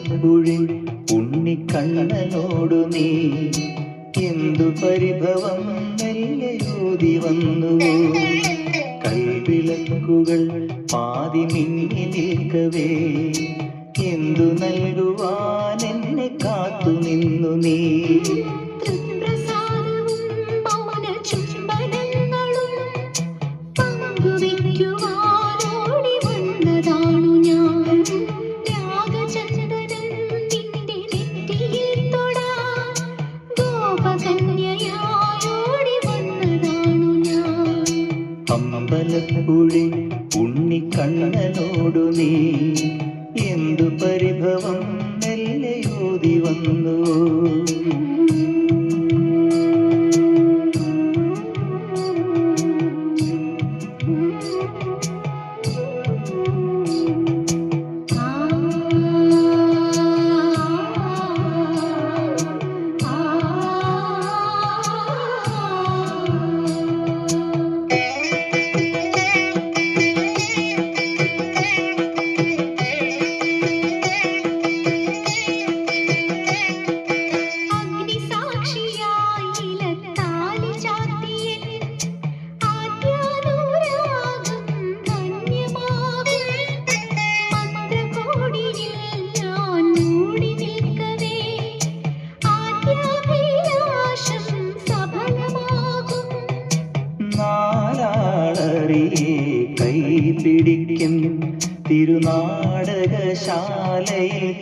അമ്പലപ്പുഴി ഉണ്ണിക്കണ്ണനോടു നീ എന്തു പരിഭവം മെല്ലയോതി വന്നുവോ? കൽവിളക്കുകൾ പാതി മിന്നി നിൽക്കവേ എന്തു നൽകുവാൻ എന്നെ കാത്തു നിന്നു നീ? അമ്പലപ്പുഴി ഉണ്ണിക്കണ്ണനോടു നീ എന്തു പരിഭവം മെല്ലയോതി വന്നു? കൈ പിടിക്കും തിരുനാടകശാലയിൽ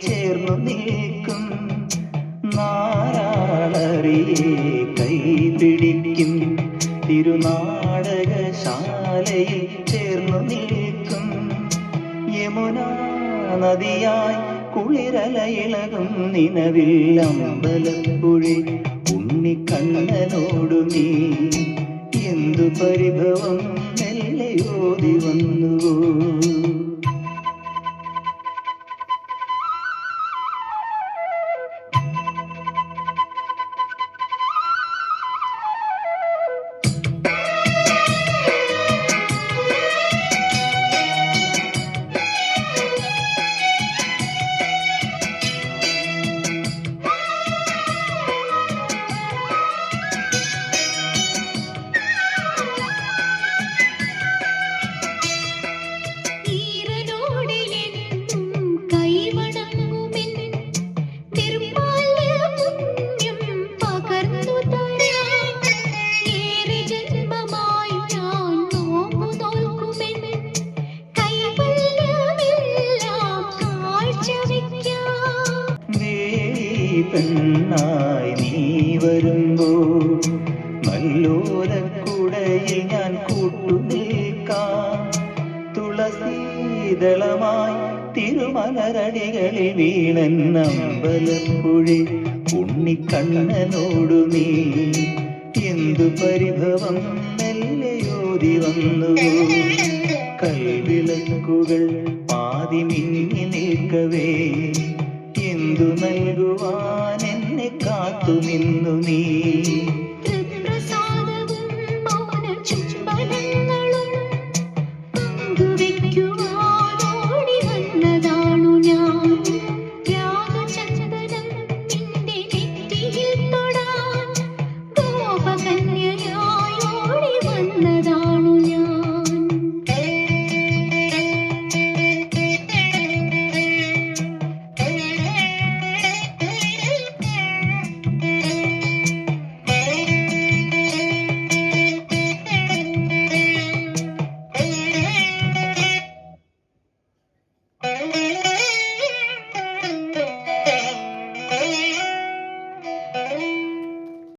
ചേർന്നു നിൽക്കും. നാരാളറിയെ കൈ പിടിക്കും തിരുനാടകശാലയിൽ ചേർന്നു നിൽക്കും. യമുനാ നദിയായി കുളിരലയിളകും നിലവിൽ അമ്പലപ്പുഴി ഉണ്ണിക്കണ്ണനോടു നീ എന്തു പരിഭവം മെല്ലയോതി വന്നുവോ? പെണ്ണായി നീ വരുമ്പോൾ നല്ലോലക്കുടയിൽ ഞാൻ കൂട്ടുനിൽക്കാം. തുളസീദളമായി തിരുമലരടികളിൽ വീണന്നമ്പലപ്പുഴി ഉണ്ണിക്കണ്ണനോടു നീ എന്തു പരിഭവം മെല്ലയോതി വന്നുവോ? കൽവിളക്കുകൾ പാതി മിന്നി നിൽക്കവേ